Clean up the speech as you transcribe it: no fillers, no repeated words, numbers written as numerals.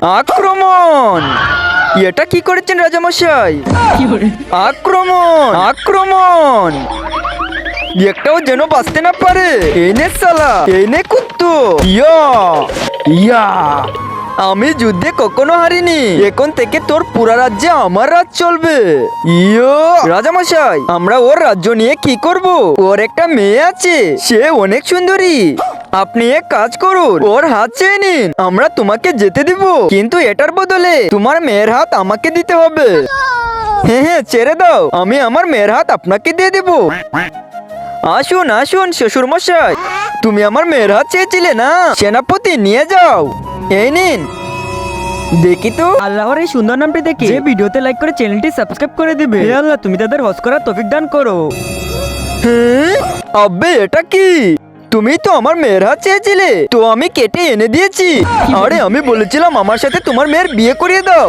আক্রমণ! এটা কি করেছেন রাজামশাই? আক্রমণ! আক্রমণ! একটাও যেন বাঁচতে না পারে। এই নে সালা, এই নে কুত্তু। ইয়া ইয়া, আমি যুদ্ধে কখনো হারিনি। এখন থেকে তোর পুরা রাজ্যে আমার রাজ চলবে। ইয়ো রাজামশাই, আমরা ওর রাজ্য নিয়ে কি করব? ওর একটা মেয়ে আছে, সে অনেক সুন্দরী। আপনি এক কাজ করুন, ওর হাত চেয়ে নিন, আমরা তোমাকে যেতে দিব। কিন্তু এটার বদলে তোমার মেয়ের হাত আমাকে দিতে হবে। হ্যাঁ হ্যাঁ, ছেড়ে দাও, আমি আমার মেয়ের হাত আপনাকে দিয়ে দেব। আসুন আসুন শ্বশুর মশাই, তুমি আমার মেয়ের হাত চেয়েছিলে না? সেনাপতি নিয়ে যাও, এই নিন। দেখি তো আল্লাহর এই সুন্দর নামটি দেখে যে ভিডিওতে লাইক করে চ্যানেলটি সাবস্ক্রাইব করে দিবে। হে আল্লাহ, তুমি তাদের হজ করার তৌফিক দান করো। হ্যাঁ, আব্বে এটা কি? তুমি তো আমার মেয়ের হাত চেয়েছিলে, তো আমি কেটে এনে দিয়েছি। আরে আমি বলেছিলাম আমার সাথে তোমার মেয়ের বিয়ে করিয়ে দাও।